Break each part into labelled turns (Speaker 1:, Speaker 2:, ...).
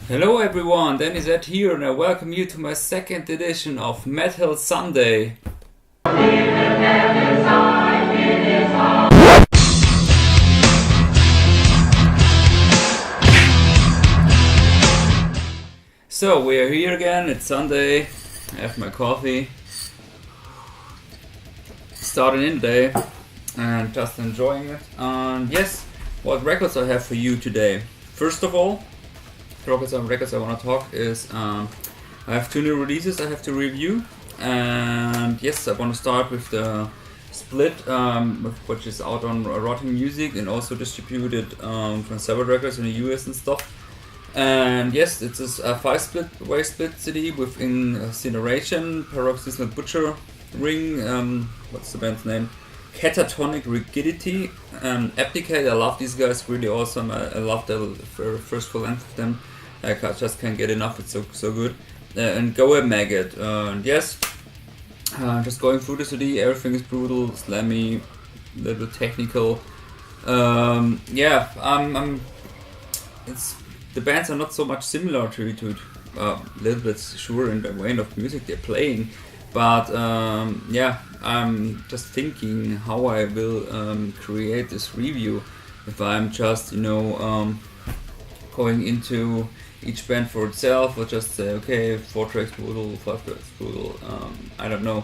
Speaker 1: Hello everyone, Dani Zed here and I welcome you to my second edition of Metal Sunday. So we are here again, it's Sunday, I have my coffee, starting in the day and just enjoying it. And yes, what records I have for you today. First of all, records I want to talk is I have two new releases I have to review, and yes, I want to start with the Split, which is out on Rotten Music and also distributed from several records in the US and stuff. And yes, it's a 5-way split CD with Incineration, Paroxysmal Butcher Ring, what's the band's name? Catatonic Rigidity, Abdicate. I love these guys, really awesome. I love the first full length of them. I just can't get enough, it's so good. And Gore Maggot, and yes, just going through the CD, everything is brutal, slammy, little technical. It's the bands are not so much similar to it, a little bit sure in the way of music they're playing, but I'm just thinking how I will create this review. If I'm just going into each band for itself, or just say okay, 4 tracks brutal, 5 tracks brutal. I don't know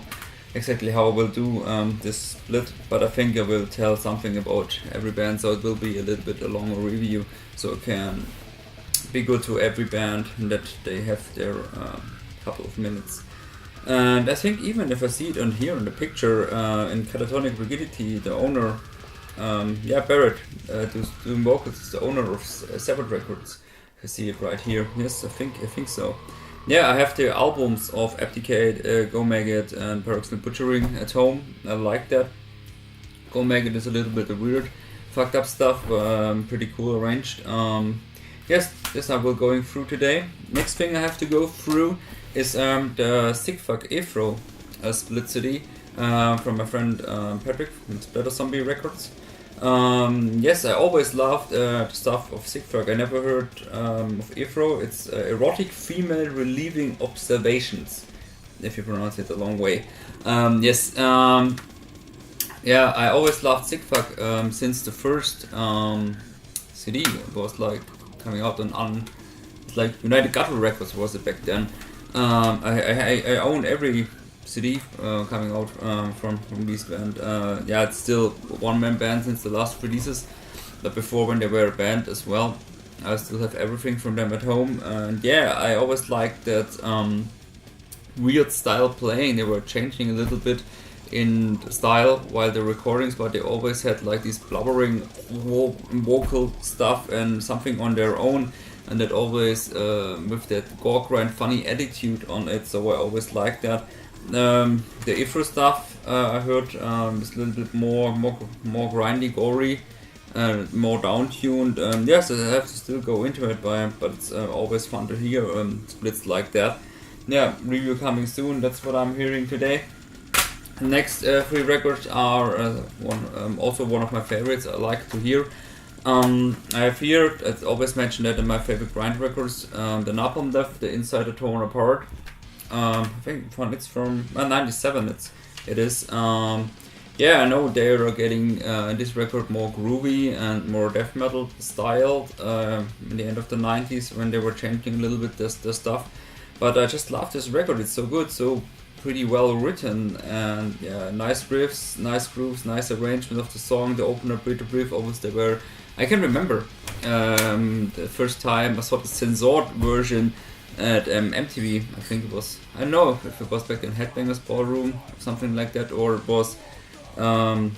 Speaker 1: exactly how I will do this split, but I think I will tell something about every band, so it will be a little bit a longer review, so it can be good to every band that they have their couple of minutes. And I think even if I see it on here in the picture, in Catatonic Rigidity, the owner, Barrett, doing vocals, is the owner of Severed Records. I see it right here. Yes, I think so. Yeah, I have the albums of Abdicate, Go Maggot, and Paroxysmal Butchering at home. I like that. Go Maggot is a little bit of weird, fucked up stuff, pretty cool arranged. Yes, this I will going through today. Next thing I have to go through is the Sikfuk Afro split CD from my friend Patrick from Splatter Zombie Records. Yes, I always loved the stuff of Sikfuk. I never heard of Afro. It's erotic female relieving observations, if you pronounce it the long way. I always loved Sikfuk since the first CD was like coming out on like United Gutter Records was it back then. I own every CD coming out from this band. It's still one-man band since the last releases, but before when they were a band as well. I still have everything from them at home, and I always liked that weird style playing. They were changing a little bit in style while the recordings, but they always had like these blubbering vocal stuff and something on their own, and that always with that gore grind funny attitude on it, so I always liked that. The Afro stuff I heard is a little bit more grindy, gory, more down-tuned. Yes, I have to still go into it, but it's always fun to hear splits like that. Yeah, review coming soon, that's what I'm hearing today. Next 3 records are also one of my favorites I like to hear. I have here, I always mention that in my favorite grind records, the Napalm Death, the Inside Torn Apart. I think it's from 97. It is. I know they are getting this record more groovy and more death metal styled in the end of the 90s when they were changing a little bit the stuff. But I just love this record. It's so good, so pretty well written, and nice riffs, nice grooves, nice arrangement of the song. The opener, Breathe to Breathe, always they were. I can remember the first time I saw the censored version at MTV. I think it was, I don't know if it was back in Headbangers Ballroom or something like that, or it was there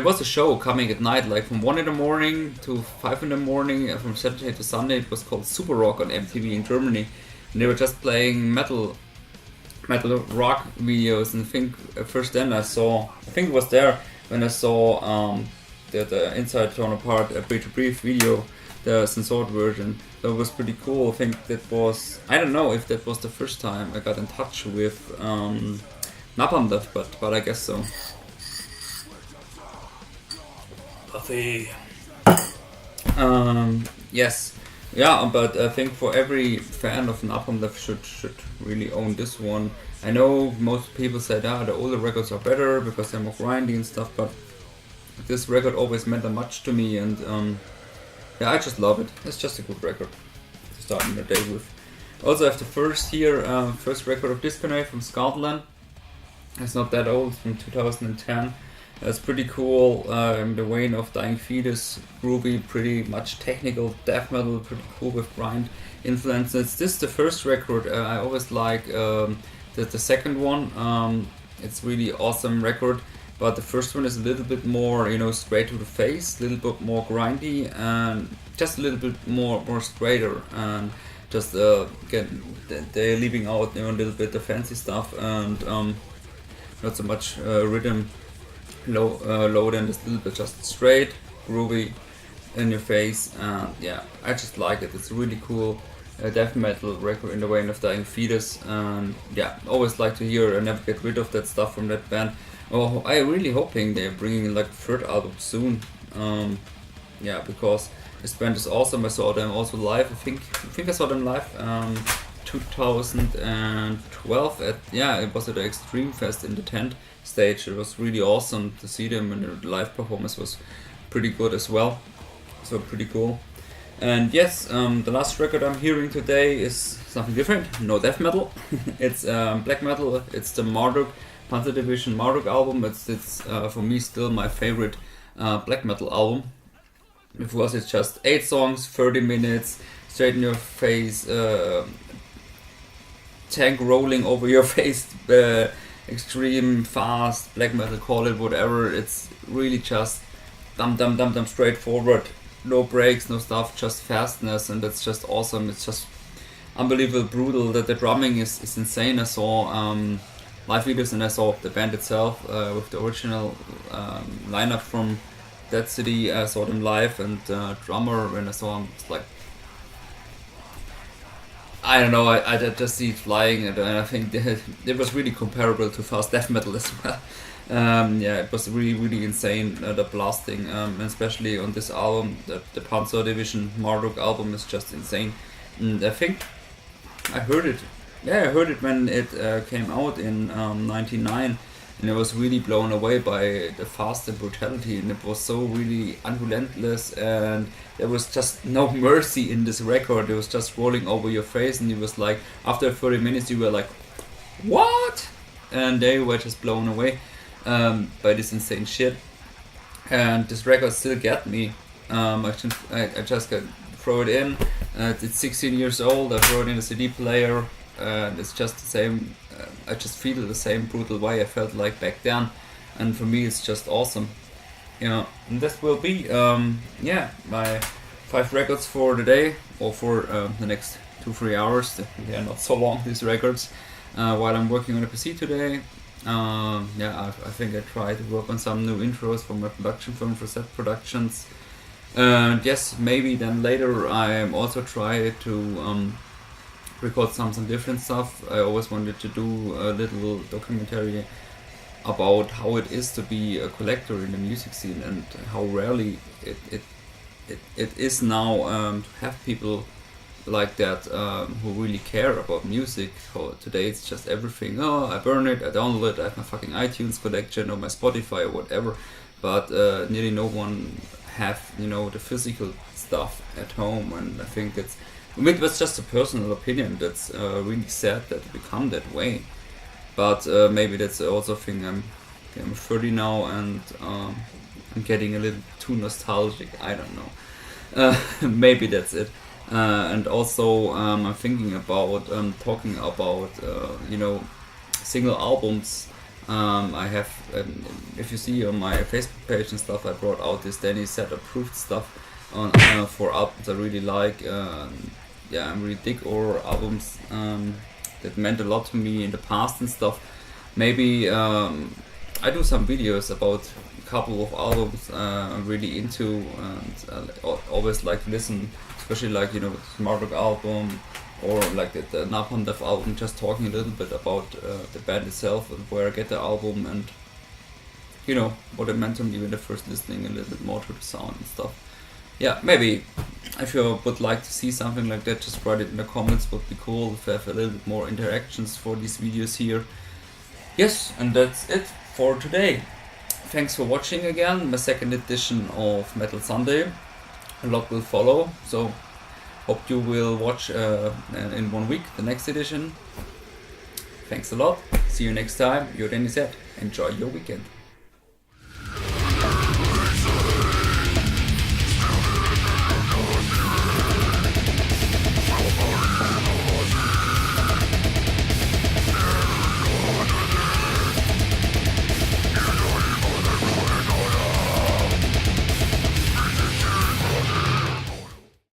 Speaker 1: was a show coming at night, like from 1 in the morning to 5 in the morning, from Saturday to Sunday. It was called Super Rock on MTV in Germany, and they were just playing metal rock videos. And I think first then I think it was there when I saw the Inside Torn Apart Breathe to Breathe video, the censored version. That was pretty cool. I think that was, I don't know if that was the first time I got in touch with Napalm Death, but I guess so. Coffee. Yes, Yeah, but I think for every fan of Napalm, that should really own this one. I know most people said, the older records are better because they're more grindy and stuff, but this record always meant much to me, and yeah, I just love it. It's just a good record to start the day with. Also, I have the first record of Dyscarnate from Scotland. It's not that old, it's from 2010. It's pretty cool. In the vein of Dying Fetus, groovy, pretty much technical death metal, pretty cool with grind influences. This is the first record. I always like the second one. It's really awesome record, but the first one is a little bit more, straight to the face, a little bit more grindy, and just a little bit more straighter, and just they're leaving out a little bit the fancy stuff, and not so much rhythm load, and it's a little bit just straight, groovy, in your face, and yeah, I just like it. It's a really cool death metal record in the vein of Dying Fetus, and yeah, always like to hear and never get rid of that stuff from that band. Oh, I really hoping they're bringing like a third album soon. Yeah, because this band is awesome. I saw them also live. I think I saw them live 2012 it was at the Extreme Fest in the tent stage. It was really awesome to see them, and the live performance was pretty good as well. So pretty cool. And yes, the last record I'm hearing today is something different. No death metal. It's black metal. It's the Marduk Panzer Division Marduk album. It's for me still my favorite black metal album. Because it's just 8 songs, 30 minutes, straight in your face, tank rolling over your face, extreme fast black metal, call it whatever. It's really just dum straightforward, no breaks, no stuff, just fastness, and that's just awesome. It's just unbelievable, brutal. That the drumming is insane. I saw live videos, and I saw the band itself with the original lineup from that city. I saw them live, and drummer, when I saw him, it's like, I don't know, I just see it flying, and I think it was really comparable to fast death metal as well. Yeah, it was really insane, the blasting, and especially on this album, the Panzer Division Marduk album is just insane. And I think I heard it when it came out in 99, and I was really blown away by the fast and brutality, and it was so really unrelentless, and there was just no mercy in this record. It was just rolling over your face, and it was like, after 30 minutes you were like, what? And they were just blown away by this insane shit. And this record still get me. I just got throw it in. It's 16 years old. I throw it in a CD player, and it's just the same. I just feel the same brutal way I felt like back then, and for me it's just awesome. And this will be my 5 records for the day, or for the next 2-3 hours. They are not so long, these records, while I'm working on a PC today. I think I try to work on some new intros for my production firm, for Set Productions. Yes, maybe then later I also try to record some different stuff. I always wanted to do a little documentary about how it is to be a collector in the music scene, and how rarely it is now to have people like that who really care about music. So today it's just everything. Oh, I burn it, I download it, I have my fucking iTunes collection or my Spotify or whatever, but nearly no one have the physical stuff at home. And I think it was just a personal opinion. That's really sad that it become that way. But maybe that's also a thing. I'm 30 now, and I'm getting a little too nostalgic. I don't know. Maybe that's it. And also I'm thinking about talking about single albums. I have, if you see on my Facebook page and stuff, I brought out this Dani Zed approved stuff on for albums I really like. I really dig or albums that meant a lot to me in the past and stuff. Maybe I do some videos about a couple of albums I'm really into, and always like to listen, especially like the Marduk album, or like the Napalm Death album, just talking a little bit about the band itself and where I get the album, and what it meant to me when I first listening a little bit more to the sound and stuff. yeah, maybe if you would like to see something like that, just write it in the comments. Would be cool if we have a little bit more interactions for these videos here. Yes, and that's it for today. Thanks for watching again, my second edition of Metal Sunday. A lot will follow, so hope you will watch in 1 week the next edition. Thanks a lot. See you next time. You're Dani Zed. Enjoy your weekend.